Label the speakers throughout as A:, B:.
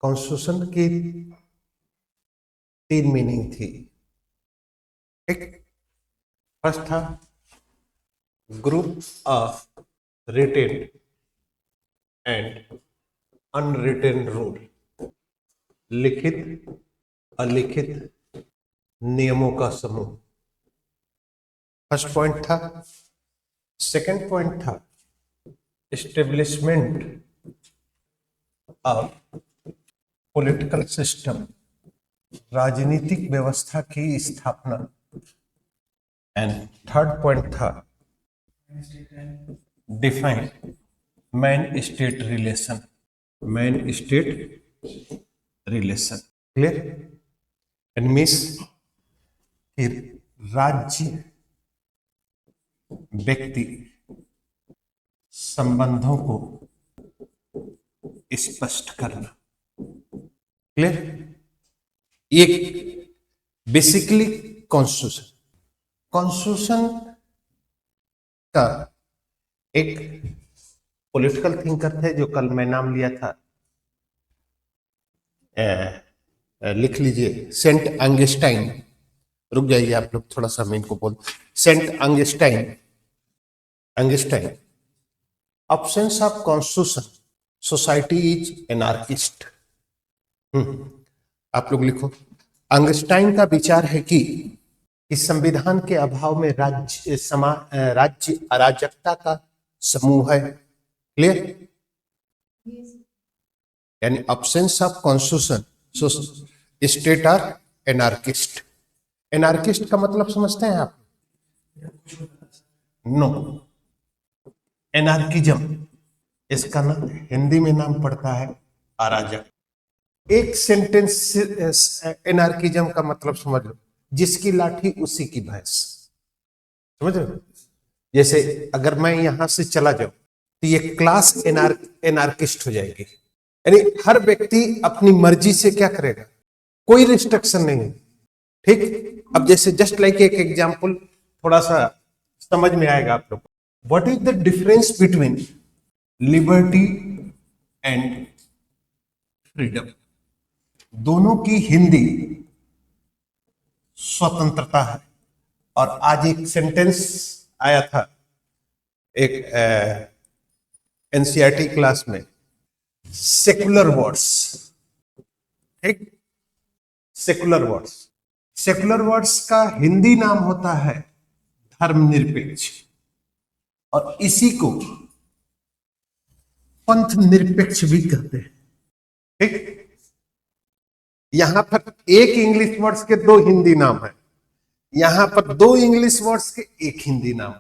A: Constitution की 3 meaning थी। एक फर्स्ट था group of written and unwritten rule, लिखित अलिखित नियमों का समूह, फर्स्ट पॉइंट था। सेकंड पॉइंट था एस्टेब्लिशमेंट ऑफ पॉलिटिकल सिस्टम, राजनीतिक व्यवस्था की स्थापना। एंड थर्ड पॉइंट था define man state relation, man state relation. Clear? And means राज्य व्यक्ति संबंधों को स्पष्ट करना। क्लियर? ये बेसिकली कॉन्स्टिट्यूशन का एक पॉलिटिकल थिंकर थे जो कल मैं नाम लिया था, लिख लीजिए, सेंट ऑगस्टाइन। रुक जाइए आप लोग थोड़ा सा, मैं इनको बोल, Saint Augustine. Options of constitution, society is anarchist. आप लोग लिखो। ऑगस्टाइन का विचार है कि इस संविधान के अभाव में राज्य अराजकता का समूह है। क्लियर? यानी options of constitution, state are anarchist. Anarchist का मतलब समझते हैं आप? नो, एनार्किज्म, इसका ना हिंदी में नाम पड़ता है अराजक। एक सेंटेंस एनार्किज्म का मतलब समझ लो, जिसकी लाठी उसी की भैंस। समझ लो, जैसे अगर मैं यहां से चला जाऊं तो ये क्लास एनार्किस्ट हो जाएगी। यानी हर व्यक्ति अपनी मर्जी से क्या करेगा, कोई रिस्ट्रिक्शन नहीं है। ठीक? अब जैसे जस्ट लाइक एक एग्जांपल थोड़ा सा समझ में आएगा आप लोग। What is the difference between liberty and freedom? दोनों की हिंदी स्वतंत्रता है। और आज एक सेंटेंस आया था एक एनसीईआरटी क्लास में, सेकुलर वर्ड्स। ठीक? सेकुलर वर्ड्स, सेकुलर वर्ड्स का हिंदी नाम होता है धर्मनिरपेक्ष, और इसी को पंथ निरपेक्ष भी कहते हैं। ठीक? यहां पर एक इंग्लिश वर्ड्स के 2 हिंदी नाम है, यहां पर 2 इंग्लिश वर्ड्स के 1 हिंदी नाम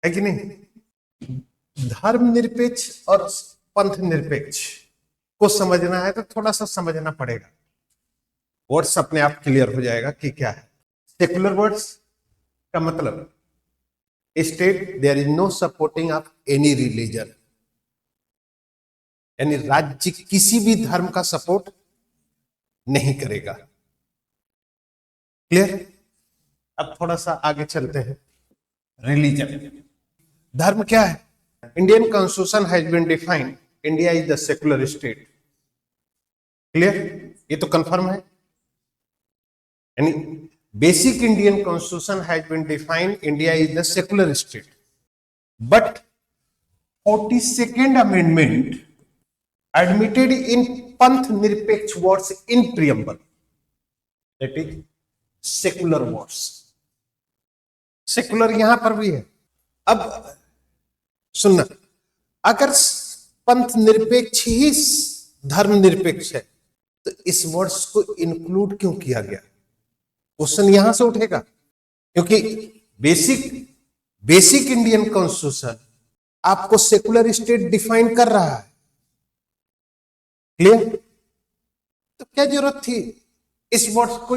A: है कि नहीं? धर्मनिरपेक्ष और पंथ निरपेक्ष को समझना है तो थोड़ा सा समझना पड़ेगा, वर्ड्स अपने आप क्लियर हो जाएगा कि क्या है। सेकुलर वर्ड्स का मतलब state there is no supporting of any religion, यानी राज्य किसी भी धर्म का सपोर्ट नहीं करेगा। क्लियर? अब थोड़ा सा आगे चलते हैं। रिलीजन, धर्म क्या है? Indian constitution has been defined India is the secular state. Clear? ये तो कंफर्म है। यानी basic Indian constitution has been defined India is the secular state, but 42nd amendment admitted in पंथ निरपेक्ष words in preamble, that is secular words. Secular यहां पर भी है। अब सुनना, अगर पंथ निरपेक्ष ही धर्म निरपेक्ष है तो इस वर्ड्स को इंक्लूड क्यों किया गया? क्वेश्चन यहां से उठेगा, क्योंकि बेसिक इंडियन कॉन्स्टिट्यूशन आपको सेकुलर स्टेट डिफाइन कर रहा है। क्लियर? तो क्या जरूरत थी इस वर्ड्स को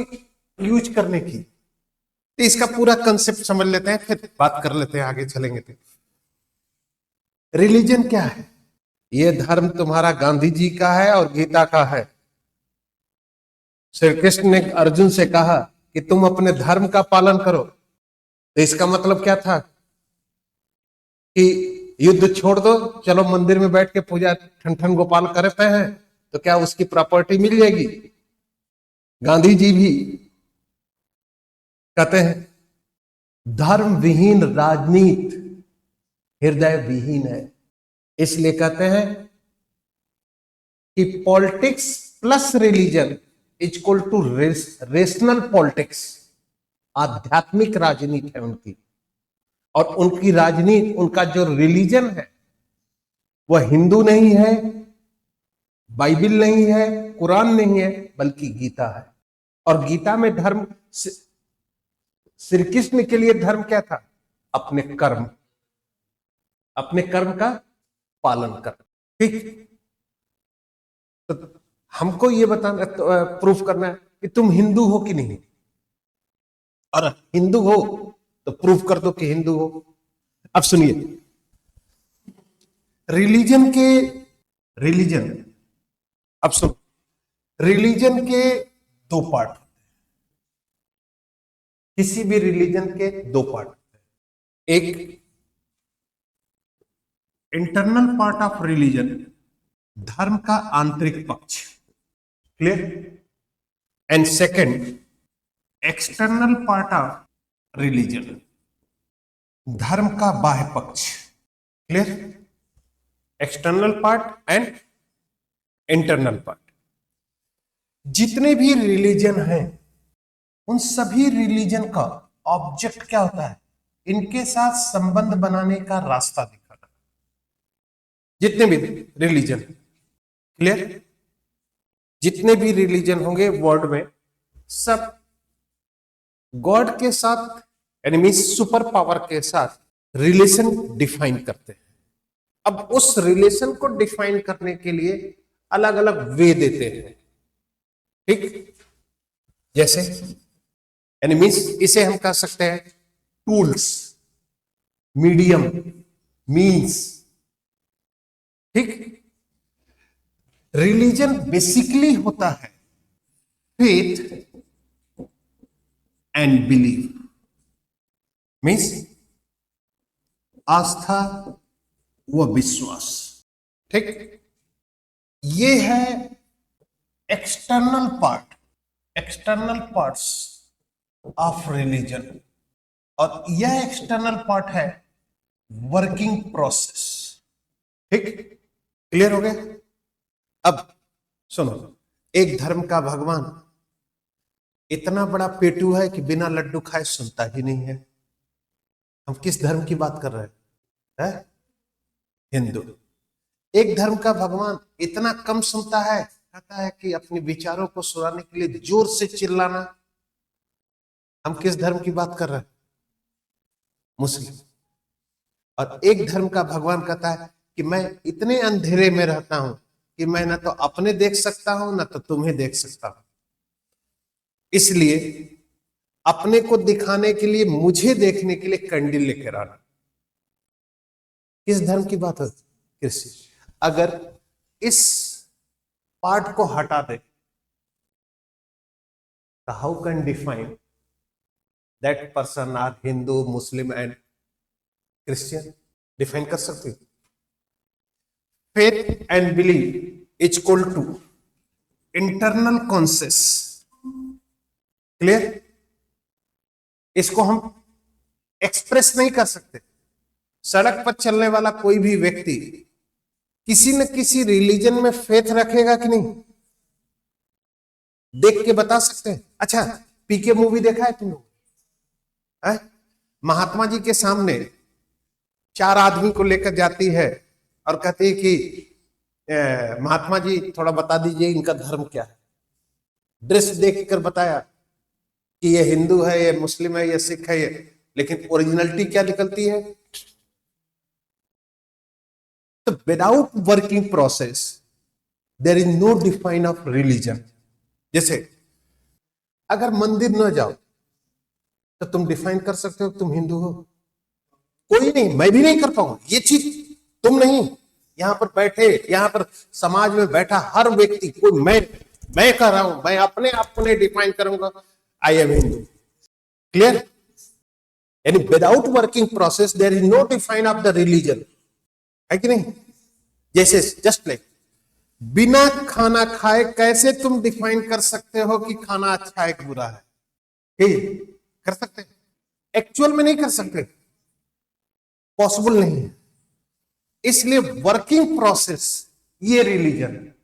A: यूज करने की? तो इसका पूरा कंसेप्ट समझ लेते हैं, फिर बात कर लेते हैं, आगे चलेंगे। तो रिलीजन क्या है? ये धर्म तुम्हारा गांधी जी का है और गीता का है। श्री कृष्ण ने अर्जुन से कहा कि तुम अपने धर्म का पालन करो, तो इसका मतलब क्या था कि युद्ध छोड़ दो, चलो मंदिर में बैठ के पूजा ठन ठन गोपाल करते हैं, तो क्या उसकी प्रॉपर्टी मिल जाएगी? गांधी जी भी कहते हैं धर्म विहीन राजनीति हृदय विहीन है। इसलिए कहते हैं कि politics plus religion is equal to rational politics. आध्यात्मिक राजनीति है उनकी, और उनकी राजनीति, उनका जो रिलीजन है वह हिंदू नहीं है, बाइबल नहीं है, कुरान नहीं है, बल्कि गीता है। और गीता में धर्म, श्री कृष्ण के लिए धर्म क्या था? अपने कर्म का पालन कर। ठीक, तो हमको ये बताना, प्रूफ करना है कि तुम हिंदू हो कि नहीं, और हिंदू हो तो प्रूफ कर दो कि हिंदू हो। अब सुनिए, अब सुनो, रिलीजन के दो पार्ट होते हैं। किसी भी रिलीजन के दो पार्ट होते हैं। एक इंटरनल पार्ट ऑफ रिलीजन, धर्म का आंतरिक पक्ष, clear, and second external part of religion, धर्म का बाह्य पक्ष, clear, external part and internal part. जितने भी रिलीजन हैं उन सभी रिलीजन का ऑब्जेक्ट क्या होता है? इनके साथ संबंध बनाने का रास्ता दिखाना। जितने भी रिलीजन, क्लियर, जितने भी रिलीजन होंगे वर्ल्ड में, सब गॉड के साथ यानी सुपर पावर के साथ रिलेशन डिफाइन करते हैं। अब उस रिलेशन को डिफाइन करने के लिए अलग अलग वे देते हैं। ठीक, जैसे यानी इसे हम कह सकते हैं टूल्स, मीडियम, मीन्स। ठीक, रिलीजन बेसिकली होता है फेथ एंड बिलीव, मीन्स आस्था व विश्वास। ठीक, ये है एक्सटर्नल पार्ट्स ऑफ रिलीजन, और यह एक्सटर्नल पार्ट है वर्किंग प्रोसेस। ठीक, क्लियर हो गया? अब सुनो, एक धर्म का भगवान इतना बड़ा पेटू है कि बिना लड्डू खाए सुनता ही नहीं है। हम किस धर्म की बात कर रहे हैं? हिंदू। एक धर्म का भगवान इतना कम सुनता है, कहता है कि अपने विचारों को सुनाने के लिए जोर से चिल्लाना। हम किस धर्म की बात कर रहे हैं? मुस्लिम। और एक धर्म का भगवान कहता है कि मैं इतने अंधेरे में रहता हूं कि मैं ना तो अपने देख सकता हूं ना तो तुम्हें देख सकता हूं, इसलिए अपने को दिखाने के लिए, मुझे देखने के लिए कैंडल लेकर आना। किस धर्म की बात है? कृषि। अगर इस पार्ट को हटा दे तो how can define that person are Hindu, Muslim and Christian? Define कर सकते? Faith and believe is equal to internal conscious, clear? इसको हम एक्सप्रेस नहीं कर सकते। सड़क पर चलने वाला कोई भी व्यक्ति किसी न किसी रिलीजन में फेथ रखेगा कि नहीं? देख के बता सकते हैं। अच्छा, पीके मूवी देखा है तुम लोग? महात्मा जी के सामने 4 आदमी को लेकर जाती है और कहती है कि महात्मा जी थोड़ा बता दीजिए इनका धर्म क्या है। ड्रेस देख कर बताया कि ये हिंदू है, ये मुस्लिम है, ये सिख है, ये, लेकिन ओरिजिनलिटी क्या निकलती है? तो without working process there is no define of religion. जैसे अगर मंदिर न जाओ तो तुम डिफाइन कर सकते हो तुम हिंदू हो? कोई नहीं, मैं भी नहीं कर पाऊंगा ये चीज। तुम नहीं, यहां पर बैठे, यहां पर समाज में बैठा हर व्यक्ति, कोई मैं कह रहा हूं, मैं अपने आप को नहीं डिफाइन करूंगा आई एम हिंदू, क्लियर? यानी without working process there is no define of the religion, है कि नहीं? जैसे जस्ट लाइक बिना खाना खाए कैसे तुम डिफाइन कर सकते हो कि खाना अच्छा है कि बुरा है? कर सकते हैं? एक्चुअल में नहीं कर सकते, पॉसिबल नहीं है। इसलिए वर्किंग प्रोसेस ये रिलीजन है।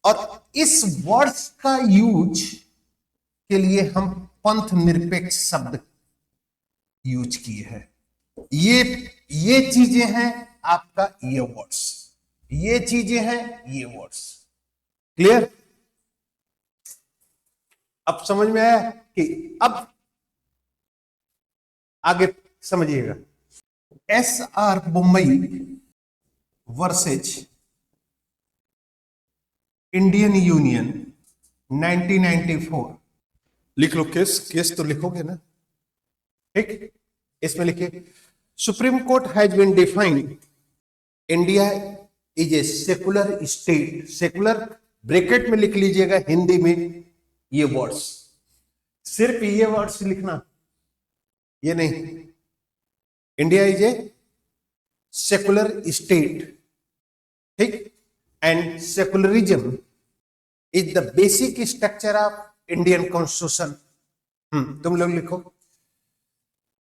A: और इस वर्ड्स का यूज के लिए हम पंथ निरपेक्ष शब्द यूज किए हैं। ये चीजें हैं आपका, ये वर्ड्स, ये चीजें हैं, ये वर्ड्स। क्लियर? अब समझ में आया कि अब आगे समझिएगा। SR Mumbai versus Indian union 1994। लिख लो केस तो लिखोगे ना, ठीक? इसमें लिखिए, supreme court has been defined India is a secular state. Secular bracket में लिख लीजिएगा हिंदी में ये वर्ड्स, सिर्फ ये वर्ड्स लिखना, ये नहीं। India is a secular state, ठीक? And secularism is the basic structure of Indian constitution. तुम लोग लिखो,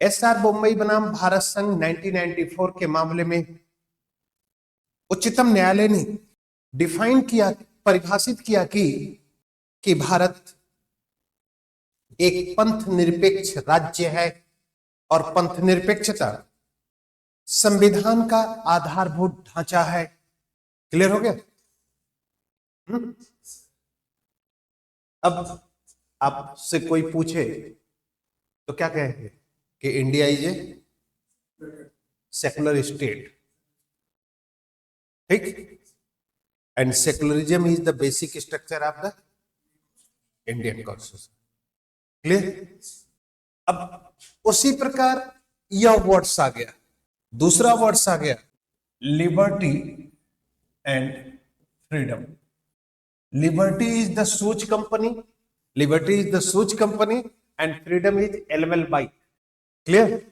A: SR मुंबई बनाम भारत संघ 1994 के मामले में उच्चतम न्यायालय ने डिफाइन किया, परिभाषित किया कि भारत एक पंथ निरपेक्ष राज्य है और पंथ निरपेक्षता संविधान का आधारभूत ढांचा है। क्लियर हो गया? अब आपसे कोई पूछे तो क्या कहेंगे कि India is a secular state, ठीक? And secularism is the basic structure of the Indian constitution. Clear? अब उसी प्रकार यह वर्ड्स आ गया, दूसरा वर्ड्स आ गया, liberty and freedom. Liberty is the shoes company, liberty is the shoes company and freedom is LML bike. Clear?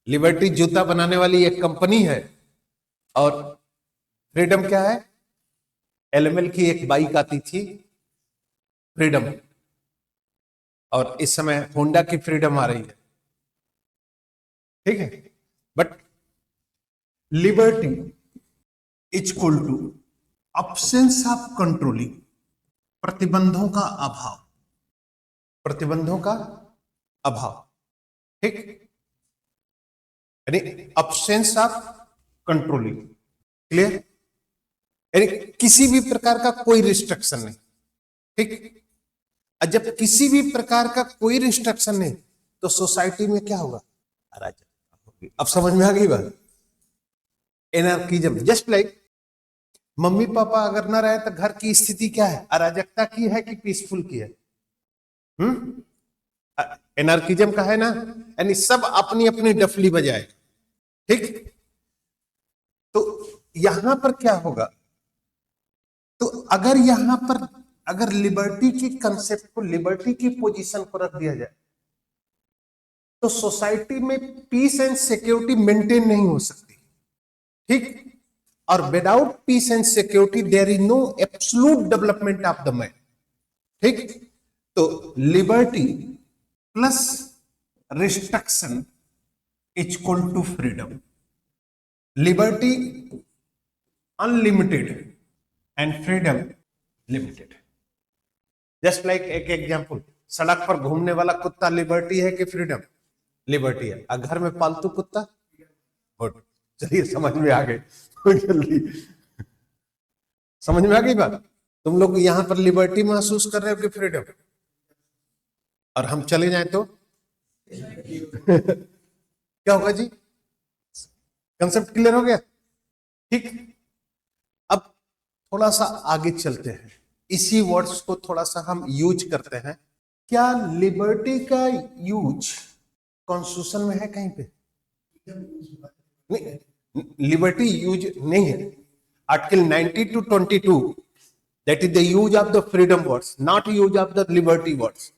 A: Liberty जूता बनाने वाली एक कंपनी है और फ्रीडम क्या है? एलएमएल की एक बाइक आती थी फ्रीडम, और इस समय होंडा की फ्रीडम आ रही है, ठीक है? But liberty is equal to absence of controlling, प्रतिबंधों का अभाव, प्रतिबंधों का अभाव, ठीक? यानी अब्सेंस ऑफ कंट्रोलिंग। क्लियर? यानी किसी भी प्रकार का कोई रिस्ट्रिक्शन नहीं, ठीक? और जब किसी भी प्रकार का कोई रिस्ट्रिक्शन नहीं तो सोसाइटी में क्या होगा? अराजकता होगी। अब समझ में आ गई बात? Anarchism, just like mummy papa अगर ना रहे तो घर की स्थिति क्या है? अराजकता की है कि पीसफुल की है? एनार्किज्म का है ना, यानी सब अपनी अपनी डफली बजाए, ठीक? तो यहां पर क्या होगा? तो अगर यहां पर अगर लिबर्टी की कंसेप्ट को, लिबर्टी की पोजीशन को रख दिया जाए तो सोसाइटी में पीस एंड सिक्योरिटी मेंटेन नहीं हो सकती, ठीक? और without peace and security there is no absolute development of the man, ठीक? तो liberty plus restriction is equal to freedom. Liberty unlimited and freedom limited. Just like एक example, सड़क पर घूमने वाला कुत्ता लिबर्टी है कि फ्रीडम? लिबर्टी है। और घर में पालतू कुत्ता? गुड, चलिए समझ में आ गई, जल्दी समझ में आ गई बात। तुम लोग यहां पर लिबर्टी महसूस कर रहे हो कि फ्रीडम? और हम चले जाएं तो क्या होगा जी? कंसेप्ट क्लियर हो गया, ठीक? अब थोड़ा सा आगे चलते हैं, इसी वर्ड्स को थोड़ा सा हम यूज करते हैं। क्या लिबर्टी का यूज कॉन्स्टिट्यूशन में है कहीं पे? नहीं, लिबर्टी यूज नहीं है। Article 90 to 22 that is the use of the freedom words, not use of the liberty words,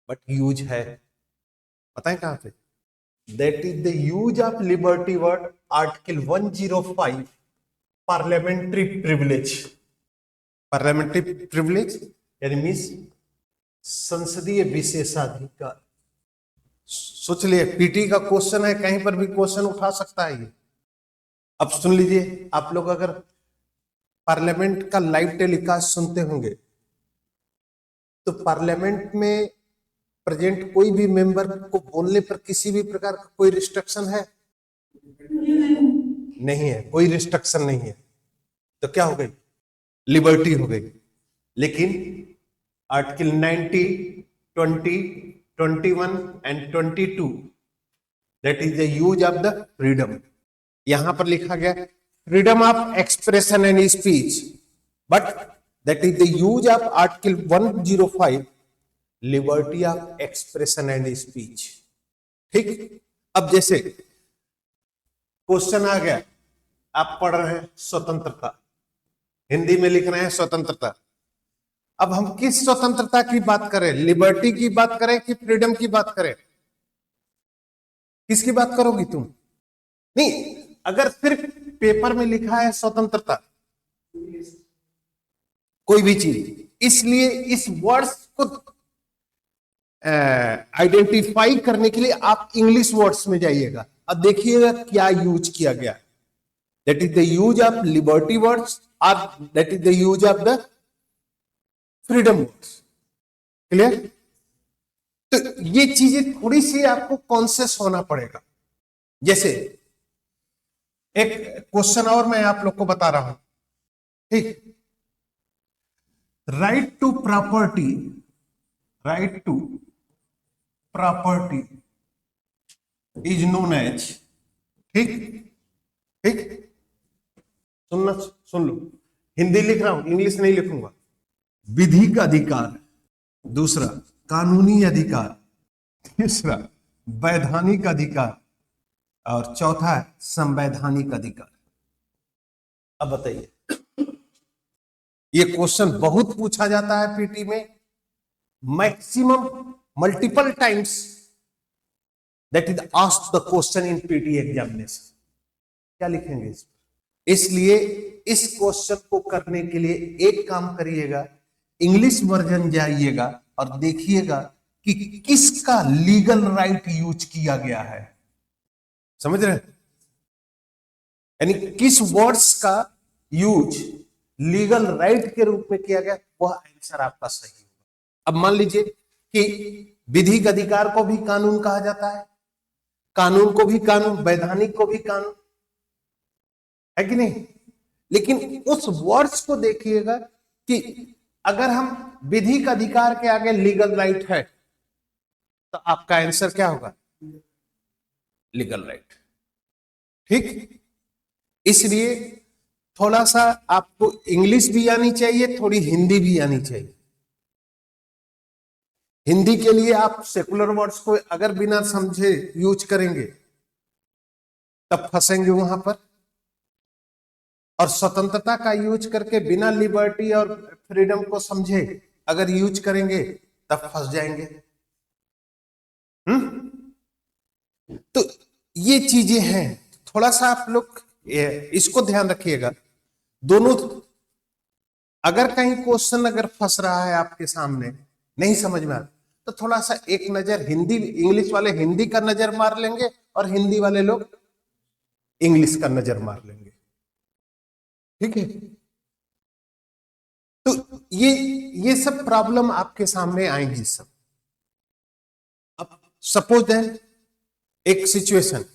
A: but use है, पता है कहां पे? that is the use of liberty word, article 105 parliamentary privilege। Parliamentary privilege यानी means संसदीय विशेषाधिकार। सोच लिए पीटी का क्वेश्चन है, कहीं पर भी क्वेश्चन उठा सकता है ये। अब सुन लीजिए, आप लोग अगर पार्लियामेंट का लाइव टेलीकास्ट सुनते होंगे तो पार्लियामेंट में प्रेजेंट कोई भी मेंबर को बोलने पर किसी भी प्रकार का कोई रिस्ट्रिक्शन है? नहीं है, कोई रिस्ट्रिक्शन नहीं है। तो क्या हो गई? लिबर्टी हो गई। लेकिन article 90, 20, 21 and 22 that is the use of the freedom. यहां पर लिखा गया freedom of expression and speech, but that is the use of article 105 liberty of expression and speech. ठीक। अब जैसे क्वेश्चन आ गया, आप पढ़ रहे हैं स्वतंत्रता, हिंदी में लिख रहे हैं स्वतंत्रता। अब हम किस स्वतंत्रता की बात करें? लिबर्टी की बात करें कि फ्रीडम की बात करें? किसकी बात करोगी तुम? नहीं, अगर सिर्फ पेपर में लिखा है स्वतंत्रता, कोई भी चीज, इसलिए इस वर्ड्स को आइडेंटिफाई करने के लिए आप इंग्लिश वर्ड्स में जाइएगा। अब देखिएगा क्या यूज किया गया। That is the use of liberty words और that is the use of the freedom words. Clear? तो ये चीजें थोड़ी सी आपको कॉन्शियस होना पड़ेगा। जैसे एक क्वेश्चन और मैं आप लोग को बता रहा हूं, ठीक। Right to property, right to property is known as, ठीक ठीक, सुन लो, हिंदी लिख रहा हूं, इंग्लिश नहीं लिखूंगा। विधिक अधिकार, दूसरा कानूनी अधिकार, तीसरा वैधानिक अधिकार और चौथा है संवैधानिक अधिकार। अब बताइए, ये क्वेश्चन बहुत पूछा जाता है पीटी में, maximum multiple times that is asked the question in PT examination. क्या लिखेंगे इस पर? इसलिए इस क्वेश्चन को करने के लिए एक काम करिएगा, इंग्लिश वर्जन जाइएगा और देखिएगा कि किसका लीगल राइट यूज किया गया है। समझ रहे हैं? यानी किस वर्ड्स का यूज लीगल राइट के रूप में किया गया, वह आंसर आपका सही होगा। अब मान लीजिए कि विधिक अधिकार को भी कानून कहा जाता है, कानून को भी कानून, वैधानिक को भी कानून, है कि नहीं? लेकिन उस वर्ड्स को देखिएगा कि अगर हम विधिक अधिकार के आगे लीगल राइट है तो आपका आंसर क्या होगा? Legal right. ठीक। इसलिए थोड़ा सा आपको इंग्लिश भी आनी चाहिए, थोड़ी हिंदी भी आनी चाहिए। हिंदी के लिए आप सेकुलर वर्ड्स को अगर बिना समझे यूज करेंगे तब फंसेंगे वहां पर, और स्वतंत्रता का यूज करके बिना लिबर्टी और फ्रीडम को समझे अगर यूज करेंगे तब फंस जाएंगे। तो ये चीजें हैं, थोड़ा सा आप लोग इसको ध्यान रखिएगा। दोनों, अगर कहीं क्वेश्चन अगर फंस रहा है आपके सामने, नहीं समझ में आ रहा, तो थोड़ा सा एक नजर हिंदी, इंग्लिश वाले हिंदी का नजर मार लेंगे और हिंदी वाले लोग इंग्लिश का नजर मार लेंगे। ठीक है? तो ये सब प्रॉब्लम आपके सामने आएंगी सब। अब सपोज देन एक सिचुएशन,